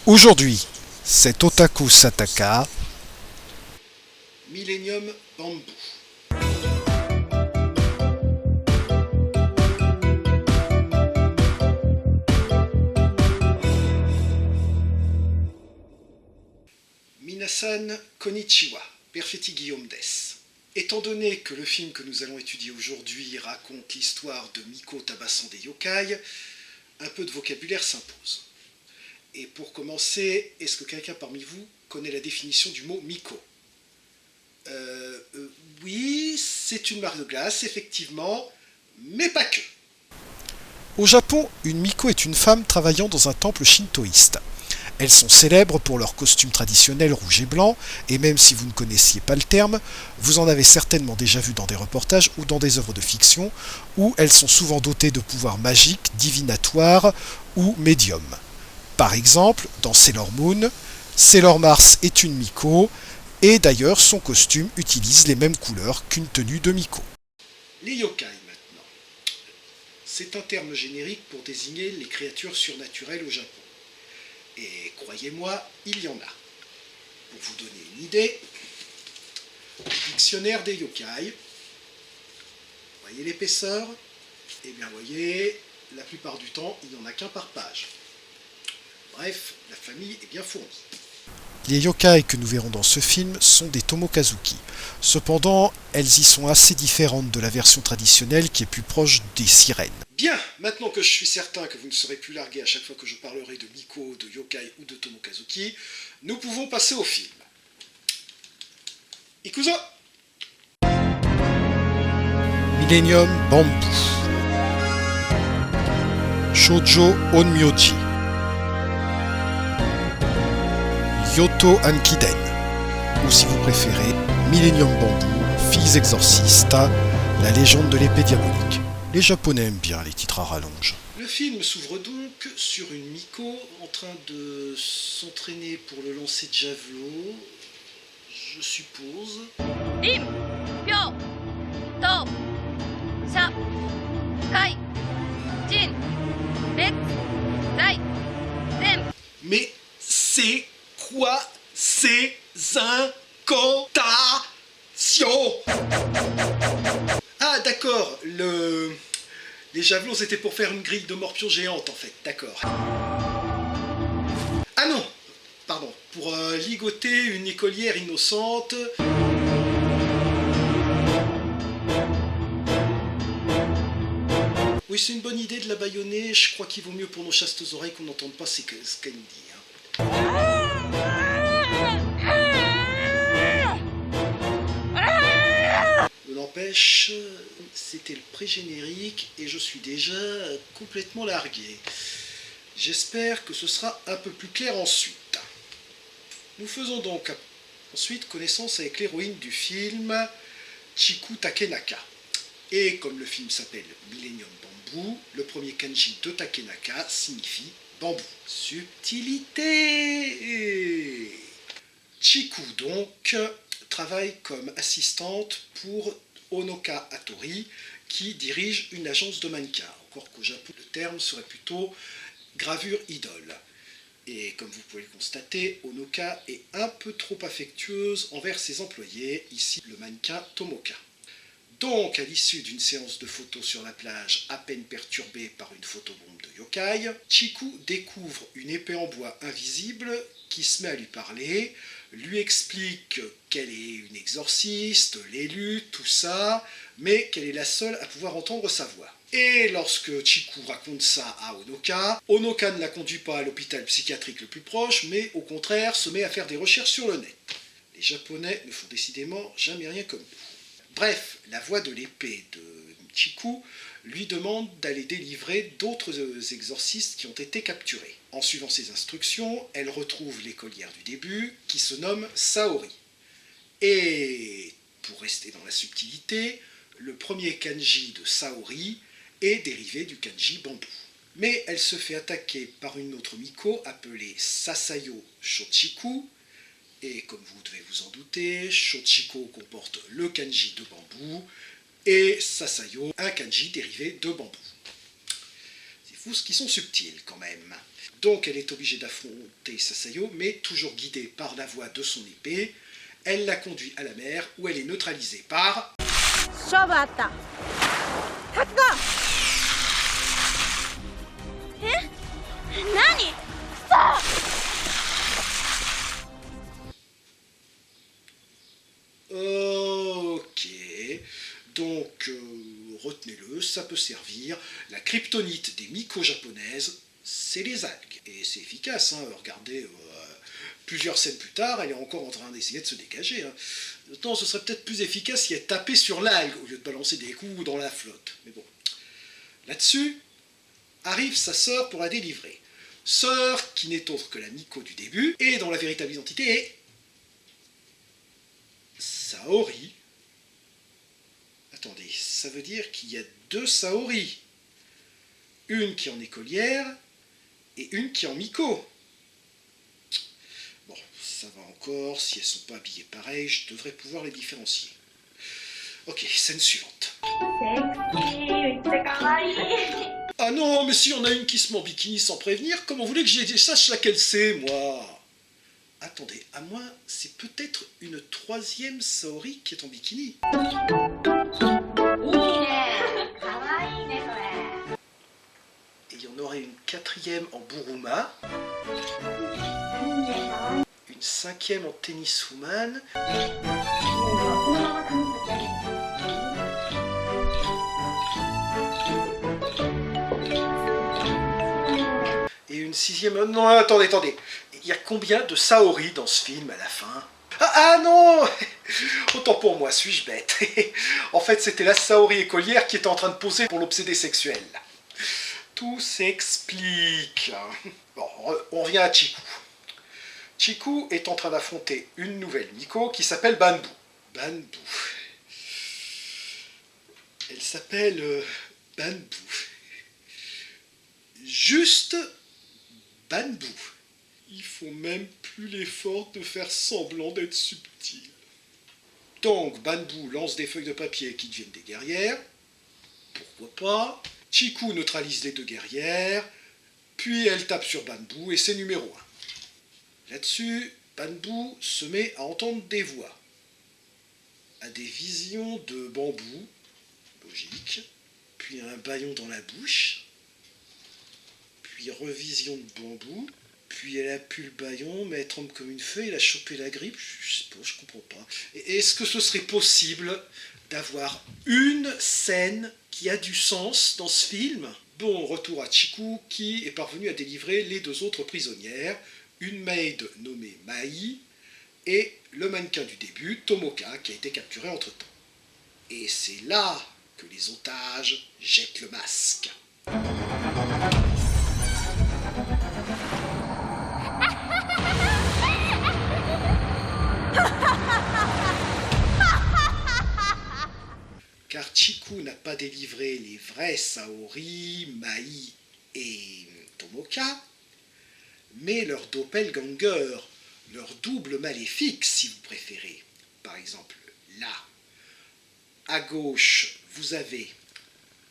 Aujourd'hui, c'est Otaku Sataka. Millennium Bamboo. Minasan konnichiwa, Perfetti Guillaume des. Étant donné que le film que nous allons étudier aujourd'hui raconte l'histoire de Miko tabassant des yokai, un peu de vocabulaire s'impose. Et pour commencer, est-ce que quelqu'un parmi vous connaît la définition du mot Miko ? Oui, c'est une marque de glace, effectivement, mais pas que. Au Japon, une Miko est une femme travaillant dans un temple shintoïste. Elles sont célèbres pour leurs costumes traditionnels rouge et blanc, et même si vous ne connaissiez pas le terme, vous en avez certainement déjà vu dans des reportages ou dans des œuvres de fiction, où elles sont souvent dotées de pouvoirs magiques, divinatoires ou médiums. Par exemple, dans Sailor Moon, Sailor Mars est une Miko, et d'ailleurs son costume utilise les mêmes couleurs qu'une tenue de Miko. Les yokai maintenant. C'est un terme générique pour désigner les créatures surnaturelles au Japon. Et croyez-moi, il y en a. Pour vous donner une idée, le dictionnaire des yokai, voyez l'épaisseur ? Eh bien voyez, la plupart du temps, il n'y en a qu'un par page. Bref, la famille est bien fournie. Les yokai que nous verrons dans ce film sont des Tomokazuki. Cependant, elles y sont assez différentes de la version traditionnelle qui est plus proche des sirènes. Bien, maintenant que je suis certain que vous ne serez plus largués à chaque fois que je parlerai de Miko, de yokai ou de Tomokazuki, nous pouvons passer au film. Ikuzo! Millennium Bamboo, Shoujo Onmyoji, Yoto Ankiden, ou si vous préférez, Millennium Bamboo, Filles exorcistes, la légende de l'épée diabolique. Les Japonais aiment bien les titres à rallonge. Le film s'ouvre donc sur une Miko en train de s'entraîner pour le lancer de javelot, je suppose. Rim, Pyo, To, Sha, Kai, Jin, Bet, Rai, Dem. Mais c'est quoi ces incantations ? Ah d'accord, les javelots c'était pour faire une grille de morpion géante en fait, d'accord. Ah non, pardon, pour ligoter une écolière innocente. Oui, c'est une bonne idée de la bâillonner, je crois qu'il vaut mieux pour nos chastes oreilles qu'on n'entende pas ce qu'elle nous dit. N'empêche, c'était le pré-générique et je suis déjà complètement largué. J'espère que ce sera un peu plus clair ensuite. Nous faisons donc ensuite connaissance avec l'héroïne du film, Chiku Takenaka. Et comme le film s'appelle Millennium Bamboo, le premier kanji de Takenaka signifie bambou. Subtilité. Chiku donc travaille comme assistante pour Onoka Hattori, qui dirige une agence de mannequins. Encore qu'au Japon, le terme serait plutôt gravure idole. Et comme vous pouvez le constater, Onoka est un peu trop affectueuse envers ses employés, ici le mannequin Tomoka. Donc, à l'issue d'une séance de photos sur la plage, à peine perturbée par une photobombe de yokai, Chiku découvre une épée en bois invisible qui se met à lui parler, lui explique qu'elle est une exorciste, l'élu, tout ça, mais qu'elle est la seule à pouvoir entendre sa voix. Et lorsque Chiku raconte ça à Onoka, Onoka ne la conduit pas à l'hôpital psychiatrique le plus proche, mais au contraire se met à faire des recherches sur le net. Les Japonais ne font décidément jamais rien comme nous. Bref, la voix de l'épée de Chiku lui demande d'aller délivrer d'autres exorcistes qui ont été capturés. En suivant ses instructions, elle retrouve l'écolière du début, qui se nomme Saori. Et, pour rester dans la subtilité, le premier kanji de Saori est dérivé du kanji bambou. Mais elle se fait attaquer par une autre Miko appelée Sasayo Shochiku, et comme vous devez vous en douter, Shochiko comporte le kanji de bambou, et Sasayo, un kanji dérivé de bambou. C'est fou ce qu'ils sont subtils quand même. Donc elle est obligée d'affronter Sasayo, mais toujours guidée par la voix de son épée. Elle la conduit à la mer où elle est neutralisée par... 勝負あった発動何さあ Ok, donc retenez-le, ça peut servir. La kryptonite des Miko japonaises, c'est les algues. Et c'est efficace, hein. Regardez, plusieurs scènes plus tard, elle est encore en train d'essayer de se dégager. Hein. Autant ce serait peut-être plus efficace si elle tapait sur l'algue au lieu de balancer des coups dans la flotte. Mais bon. Là-dessus, arrive sa sœur pour la délivrer. Sœur qui n'est autre que la Miko du début, et dont la véritable identité est... Saori. Attendez, ça veut dire qu'il y a deux Saori. Une qui est en écolière et une qui est en Miko. Bon, ça va encore, si elles sont pas habillées pareil, je devrais pouvoir les différencier. Ok, scène suivante. Ah non, mais si on a une qui se met en bikini sans prévenir, comment vous voulez que je sache laquelle c'est, moi? Attendez, à moi, c'est peut-être une troisième Saori qui est en bikini. Et il y en aurait une quatrième en Buruma. Une cinquième en tenniswoman. Et une sixième... Non, attendez. Il y a combien de Saori dans ce film à la fin? Ah non! Autant pour moi, suis-je bête? En fait, c'était la Saori écolière qui était en train de poser pour l'obsédé sexuel. Tout s'explique. Bon, on revient à Chiku. Chiku est en train d'affronter une nouvelle Miko qui s'appelle Banbu. Banbu. Elle s'appelle Banbu. Juste Banbu. Il faut même plus l'effort de faire semblant d'être subtil. Donc, Banbu lance des feuilles de papier qui deviennent des guerrières. Pourquoi pas? Chiku neutralise les deux guerrières, puis elle tape sur Banbu et c'est numéro 1. Là-dessus, Banbu se met à entendre des voix, à des visions de bambou, logique, puis un bâillon dans la bouche, puis revision de bambou, puis elle a pu le bâillon, mais elle tremble comme une feuille, elle a chopé la grippe, je sais pas, je comprends pas. Est-ce que ce serait possible d'avoir une scène qui a du sens dans ce film? Bon, retour à Chiku, qui est parvenu à délivrer les deux autres prisonnières, une maid nommée Mai, et le mannequin du début, Tomoka, qui a été capturé entre-temps. Et c'est là que les otages jettent le masque. Car Chiku n'a pas délivré les vrais Saori, Mai et Tomoka, mais leur doppelganger, leur double maléfique si vous préférez. Par exemple, là, à gauche, vous avez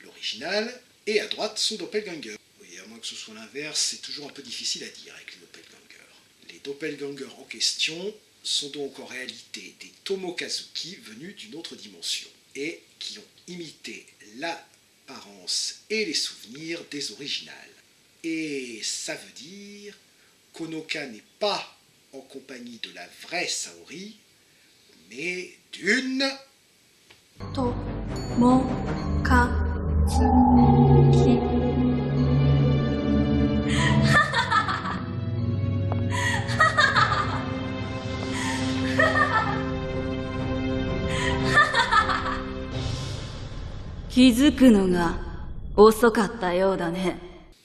l'original, et à droite, son doppelganger. Oui, à moins que ce soit l'inverse, c'est toujours un peu difficile à dire avec les doppelgangers. Les doppelgangers en question sont donc en réalité des Tomokazuki venus d'une autre dimension, et qui ont imité l'apparence et les souvenirs des originales. Et ça veut dire qu'Onoka n'est pas en compagnie de la vraie Saori, mais d'une...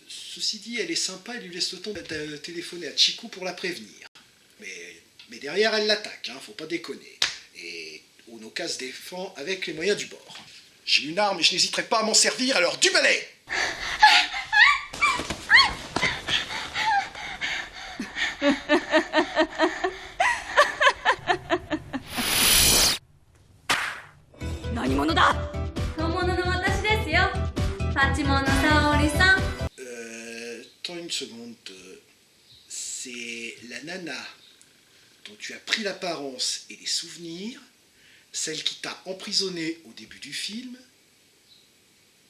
Ceci dit, elle est sympa, elle lui laisse le temps de téléphoner à Chiku pour la prévenir. Mais derrière, elle l'attaque, hein, faut pas déconner. Et Onoka se défend avec les moyens du bord. J'ai une arme et je n'hésiterai pas à m'en servir, alors du balai! Attends une seconde. Mais la nana dont tu as pris l'apparence et les souvenirs, celle qui t'a emprisonné au début du film,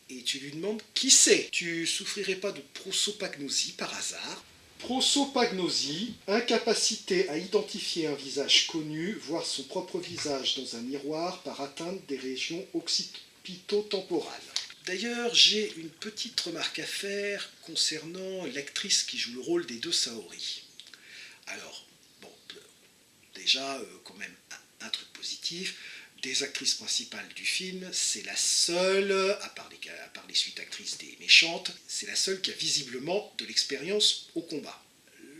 et tu lui demandes qui c'est. Tu souffrirais pas de prosopagnosie par hasard? Prosopagnosie, incapacité à identifier un visage connu, voir son propre visage dans un miroir par atteinte des régions occipito-temporales. D'ailleurs, j'ai une petite remarque à faire concernant l'actrice qui joue le rôle des deux Saori. Alors, bon, déjà, quand même, un truc positif, des actrices principales du film, c'est la seule, à part les suites actrices des méchantes, c'est la seule qui a visiblement de l'expérience au combat.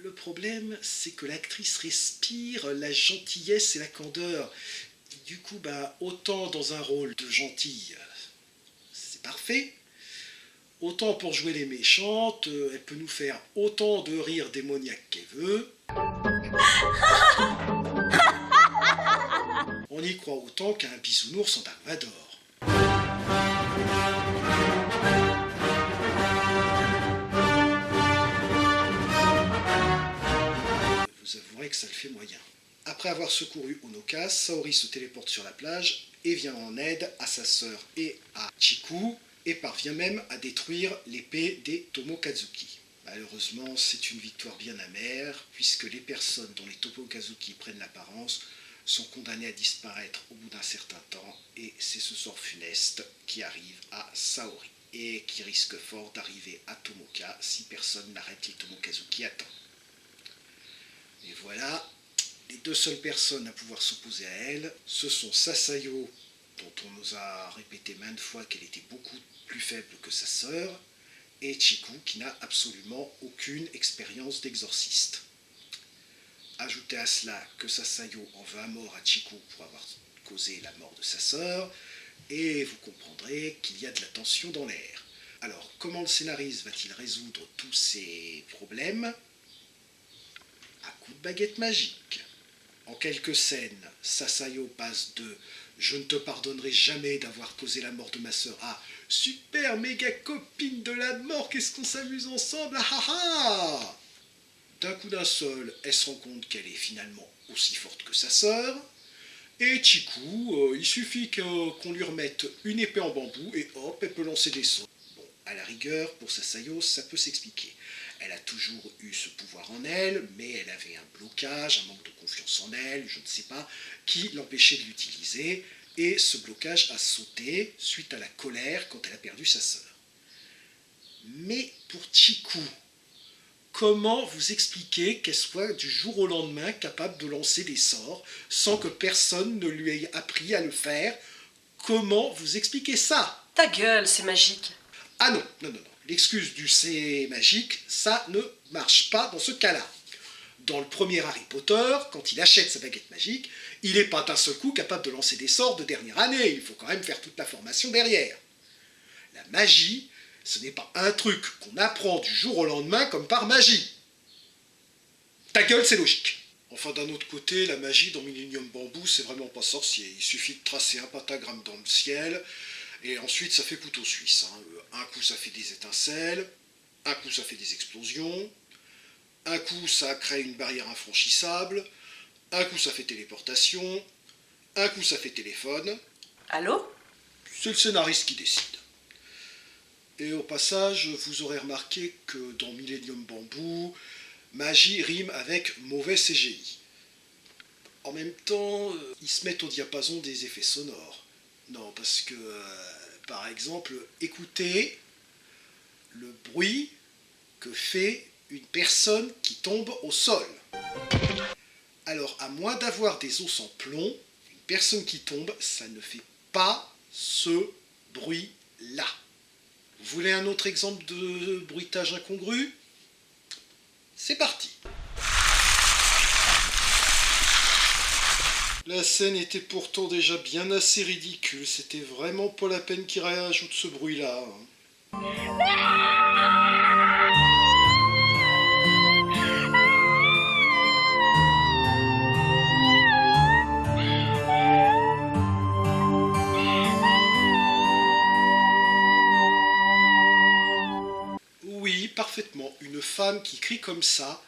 Le problème, c'est que l'actrice respire la gentillesse et la candeur. Du coup, autant dans un rôle de gentille, c'est parfait, autant pour jouer les méchantes, elle peut nous faire autant de rires démoniaques qu'elle veut. On y croit autant qu'à un bisounours en Dark Vador. Vous avouerez que ça le fait moyen. Après avoir secouru Honoka, Saori se téléporte sur la plage et vient en aide à sa sœur et à Chiku, et parvient même à détruire l'épée des Tomokazuki. Malheureusement, c'est une victoire bien amère, puisque les personnes dont les Tomokazuki prennent l'apparence sont condamnées à disparaître au bout d'un certain temps, et c'est ce sort funeste qui arrive à Saori, et qui risque fort d'arriver à Tomoka si personne n'arrête les Tomokazuki à temps. Et voilà, les deux seules personnes à pouvoir s'opposer à elle, ce sont Sasayo, dont on nous a répété maintes fois qu'elle était beaucoup plus faible que sa sœur, et Chiku, qui n'a absolument aucune expérience d'exorciste. Ajoutez à cela que Sasayo en veut à mort à Chiku pour avoir causé la mort de sa sœur, et vous comprendrez qu'il y a de la tension dans l'air. Alors, comment le scénariste va-t-il résoudre tous ces problèmes? À coup de baguette magique. En quelques scènes, Sasayo passe de « je ne te pardonnerai jamais d'avoir causé la mort de ma sœur » à « super méga copine de la mort, qu'est-ce qu'on s'amuse ensemble, ah ah ah !» D'un coup d'un seul, elle se rend compte qu'elle est finalement aussi forte que sa sœur, et Chiku, il suffit qu'on lui remette une épée en bambou et hop, elle peut lancer des sorts. Bon, à la rigueur, pour Sasayo, ça peut s'expliquer. Elle a toujours eu ce pouvoir en elle, mais elle avait un blocage, un manque de confiance en elle, je ne sais pas, qui l'empêchait de l'utiliser, et ce blocage a sauté suite à la colère quand elle a perdu sa sœur. Mais pour Chiku, comment vous expliquez qu'elle soit du jour au lendemain capable de lancer des sorts sans que personne ne lui ait appris à le faire? Comment vous expliquez ça? Ta gueule, c'est magique. Ah non, non, non, non. L'excuse du c'est magique, ça ne marche pas dans ce cas-là. Dans le premier Harry Potter, quand il achète sa baguette magique, il n'est pas d'un seul coup capable de lancer des sorts de dernière année. Il faut quand même faire toute la formation derrière. La magie, ce n'est pas un truc qu'on apprend du jour au lendemain comme par magie. Ta gueule, c'est logique. Enfin, d'un autre côté, la magie dans Millennium Bamboo, c'est vraiment pas sorcier. Il suffit de tracer un pentagramme dans le ciel, et ensuite ça fait couteau suisse. Un coup ça fait des étincelles, un coup ça fait des explosions, un coup ça crée une barrière infranchissable, un coup ça fait téléportation, un coup ça fait téléphone. Allô? C'est le scénariste qui décide. Et au passage, vous aurez remarqué que dans Millennium Bamboo, magie rime avec mauvais CGI. En même temps, ils se mettent au diapason des effets sonores. Non, parce que, par exemple, écoutez le bruit que fait une personne qui tombe au sol. Alors, à moins d'avoir des os en plomb, une personne qui tombe, ça ne fait pas ce bruit-là. Vous voulez un autre exemple de bruitage incongru? C'est parti. La scène était pourtant déjà bien assez ridicule, c'était vraiment pas la peine qu'il réajoute ce bruit-là. Oui, parfaitement, une femme qui crie comme ça,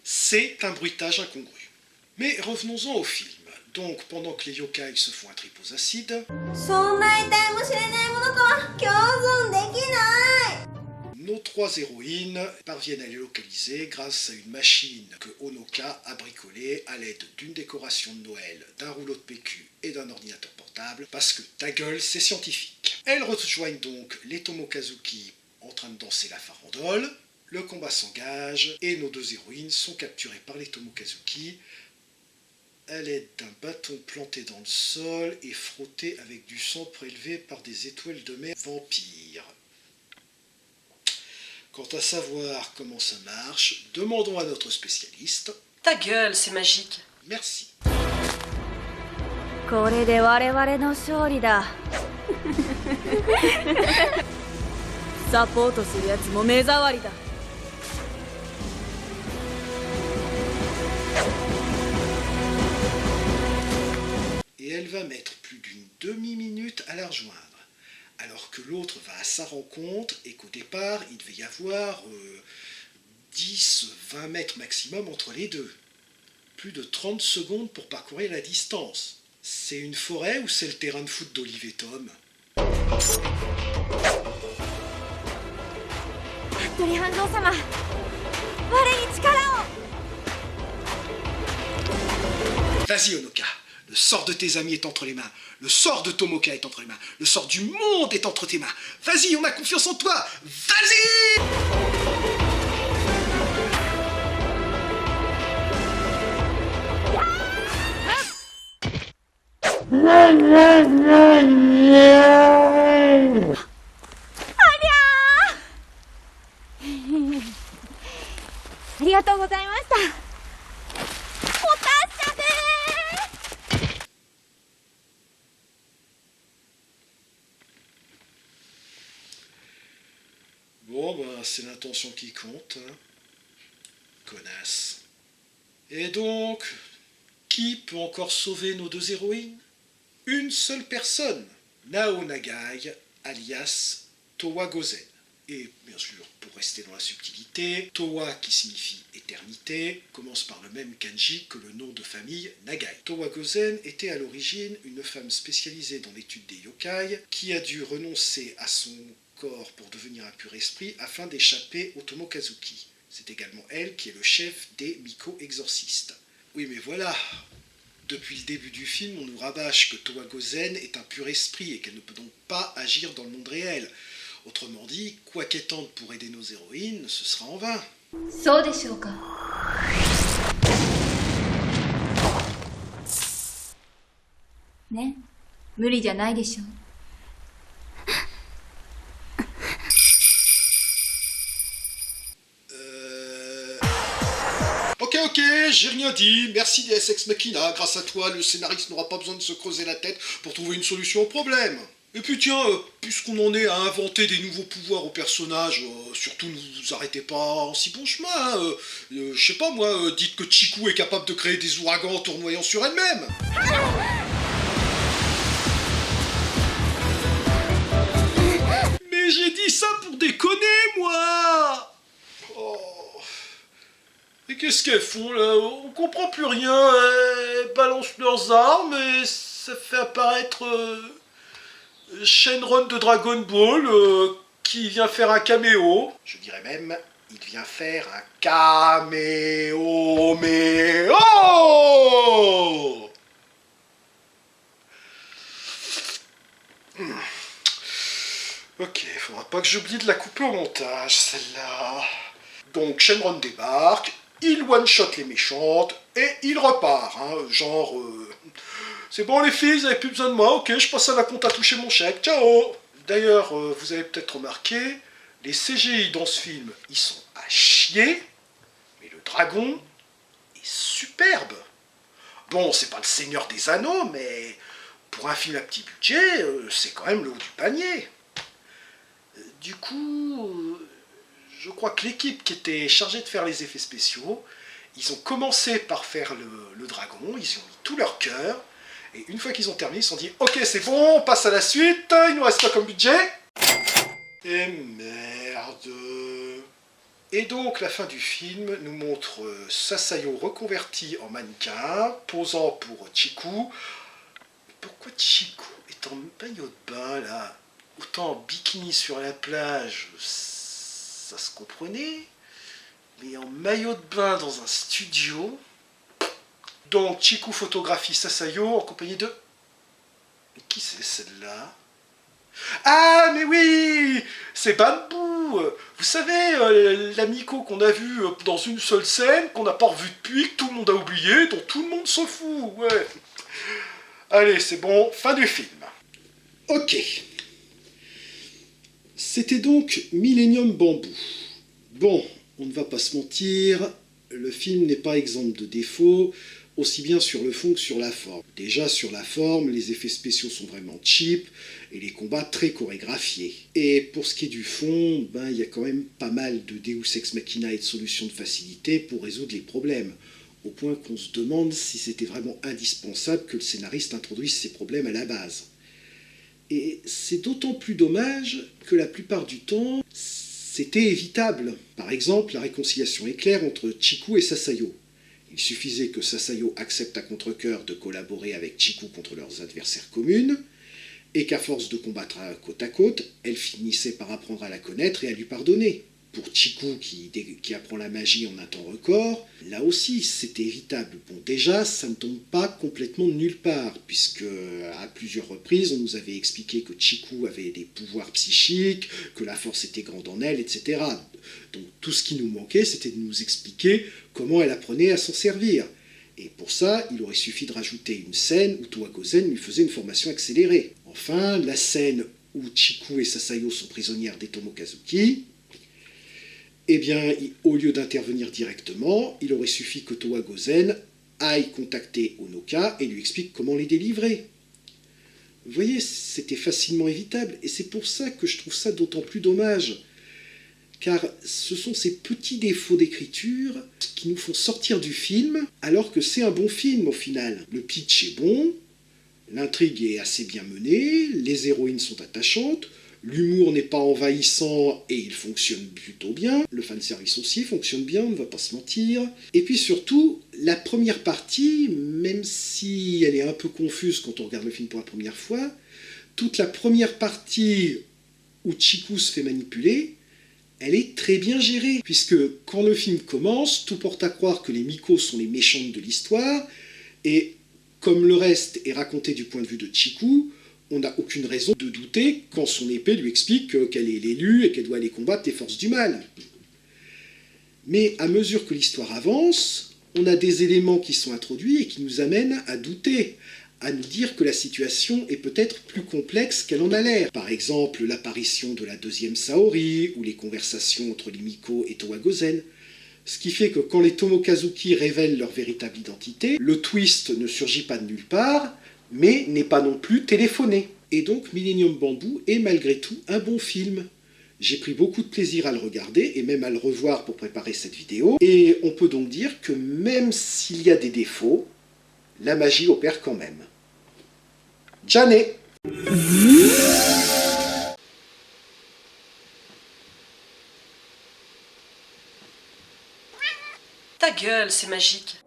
C'est un bruitage incongru. Mais revenons-en au film. Donc, pendant que les yokai se font un trip aux acides, そんな得体も知れないものとは共存できない nos trois héroïnes parviennent à les localiser grâce à une machine que Honoka a bricolée à l'aide d'une décoration de Noël, d'un rouleau de PQ et d'un ordinateur portable, parce que ta gueule, c'est scientifique. Elles rejoignent donc les Tomokazuki en train de danser la farandole, le combat s'engage et nos deux héroïnes sont capturées par les Tomokazuki à l'aide d'un bâton planté dans le sol et frotté avec du sang prélevé par des étoiles de mer vampires. Quant à savoir comment ça marche, demandons à notre spécialiste. Ta gueule, c'est magique. Merci. これで我々の勝利だサポートするやつも目障りだ Et elle va mettre plus d'une demi-minute à la rejoindre, alors que l'autre va à sa rencontre et qu'au départ, il devait y avoir 10-20 mètres maximum entre les deux. Plus de 30 secondes pour parcourir la distance. C'est une forêt ou c'est le terrain de foot d'Olive et Tom? 鳥半蔵様我に力を Vas-y Honoka, le sort de tes amis est entre les mains, le sort de Tomoka est entre les mains, le sort du monde est entre tes mains. Vas-y, on a confiance en toi, vas-y!ありがとうございましたお達者でー Bon, ben, c'est l'intention qui compte, hein. Connasse. Et donc, qui peut encore sauver nos deux héroïnes? Une seule personne, Nao Nagai, alias Towa Gozen. Et bien sûr, pour rester dans la subtilité, Towa, qui signifie éternité, commence par le même kanji que le nom de famille Nagai. Towa Gozen était à l'origine une femme spécialisée dans l'étude des yokai, qui a dû renoncer à son corps pour devenir un pur esprit afin d'échapper au Tomokazuki. C'est également elle qui est le chef des Miko-exorcistes. Oui mais voilà, depuis le début du film, on nous rabâche que Towa Gozen est un pur esprit et qu'elle ne peut donc pas agir dans le monde réel. Autrement dit, quoi qu'elle tente pour aider nos héroïnes, ce sera en vain. そうでしょうかね無理じゃないでしょ Ok, j'ai rien dit, merci Deus Ex Machina, grâce à toi, le scénariste n'aura pas besoin de se creuser la tête pour trouver une solution au problème. Et puis tiens, puisqu'on en est à inventer des nouveaux pouvoirs aux personnages, surtout ne vous arrêtez pas en si bon chemin, hein, je sais pas moi, dites que Chiku est capable de créer des ouragans en tournoyant sur elle-même. Mais j'ai dit ça pour déconner, moi. Oh. Et qu'est-ce qu'elles font là? On comprend plus rien, elles balancent leurs armes et ça fait apparaître Shenron de Dragon Ball qui vient faire un caméo. Je dirais même, il vient faire un caméo, mais oh! Ok, faudra pas que j'oublie de la couper au montage, celle-là. Donc Shenron débarque, il one-shot les méchantes, et il repart, hein, genre... c'est bon les filles, vous avez plus besoin de moi, ok, je passe à la compte à toucher mon chèque, ciao. D'ailleurs, vous avez peut-être remarqué, les CGI dans ce film, ils sont à chier, mais le dragon est superbe. Bon, c'est pas le Seigneur des Anneaux, mais pour un film à petit budget, c'est quand même le haut du panier. Du coup, je crois que l'équipe qui était chargée de faire les effets spéciaux, ils ont commencé par faire le dragon, ils y ont mis tout leur cœur, et une fois qu'ils ont terminé, ils se sont dit « Ok, c'est bon, on passe à la suite, il nous reste quoi comme budget ?» Et merde. Et donc la fin du film nous montre Sasayo reconverti en mannequin, posant pour Chiku. Pourquoi Chiku est en maillot de bain là? Autant en bikini sur la plage, ça se comprenait, mais en maillot de bain dans un studio. Donc Chiku photographie Sasayo en compagnie de... Mais qui c'est celle-là? Ah mais oui, c'est Bambou. Vous savez, l'amico qu'on a vu dans une seule scène, qu'on n'a pas revu depuis, que tout le monde a oublié, dont tout le monde s'en fout, ouais. Allez, c'est bon, fin du film. Ok. C'était donc Millennium Bamboo. Bon, on ne va pas se mentir, le film n'est pas exempt de défauts, aussi bien sur le fond que sur la forme. Déjà sur la forme, les effets spéciaux sont vraiment cheap et les combats très chorégraphiés. Et pour ce qui est du fond, il y a quand même pas mal de Deus Ex Machina et de solutions de facilité pour résoudre les problèmes, au point qu'on se demande si c'était vraiment indispensable que le scénariste introduise ces problèmes à la base. Et c'est d'autant plus dommage que la plupart du temps, c'était évitable. Par exemple, la réconciliation éclair entre Chiku et Sasayo. Il suffisait que Sasayo accepte à contre-cœur de collaborer avec Chiku contre leurs adversaires communes, et qu'à force de combattre côte à côte, elle finissait par apprendre à la connaître et à lui pardonner. Pour Chiku qui apprend la magie en un temps record, là aussi c'était évitable. Bon, déjà, ça ne tombe pas complètement de nulle part, puisque à plusieurs reprises on nous avait expliqué que Chiku avait des pouvoirs psychiques, que la force était grande en elle, etc. Donc tout ce qui nous manquait, c'était de nous expliquer comment elle apprenait à s'en servir. Et pour ça, il aurait suffi de rajouter une scène où Towa Gozen lui faisait une formation accélérée. Enfin, la scène où Chiku et Sasayo sont prisonnières des Tomokazuki, eh bien, au lieu d'intervenir directement, il aurait suffi que Towa Gozen aille contacter Onoka et lui explique comment les délivrer. Vous voyez, c'était facilement évitable, et c'est pour ça que je trouve ça d'autant plus dommage. Car ce sont ces petits défauts d'écriture qui nous font sortir du film, alors que c'est un bon film au final. Le pitch est bon, l'intrigue est assez bien menée, les héroïnes sont attachantes, l'humour n'est pas envahissant et il fonctionne plutôt bien, le fanservice aussi fonctionne bien, on ne va pas se mentir. Et puis surtout, la première partie, même si elle est un peu confuse quand on regarde le film pour la première fois, toute la première partie où Chiku se fait manipuler, elle est très bien gérée, puisque quand le film commence, tout porte à croire que les Miko sont les méchantes de l'histoire, et comme le reste est raconté du point de vue de Chiku, on n'a aucune raison de douter quand son épée lui explique qu'elle est l'élue et qu'elle doit aller combattre les forces du mal. Mais à mesure que l'histoire avance, on a des éléments qui sont introduits et qui nous amènent à douter, à nous dire que la situation est peut-être plus complexe qu'elle en a l'air. Par exemple, l'apparition de la deuxième Saori, ou les conversations entre les Miko et Towa Gozen. Ce qui fait que quand les Tomokazuki révèlent leur véritable identité, le twist ne surgit pas de nulle part, mais n'est pas non plus téléphoné. Et donc Millennium Bamboo est malgré tout un bon film. J'ai pris beaucoup de plaisir à le regarder, et même à le revoir pour préparer cette vidéo, et on peut donc dire que même s'il y a des défauts, la magie opère quand même. Janet. Ta gueule, c'est magique.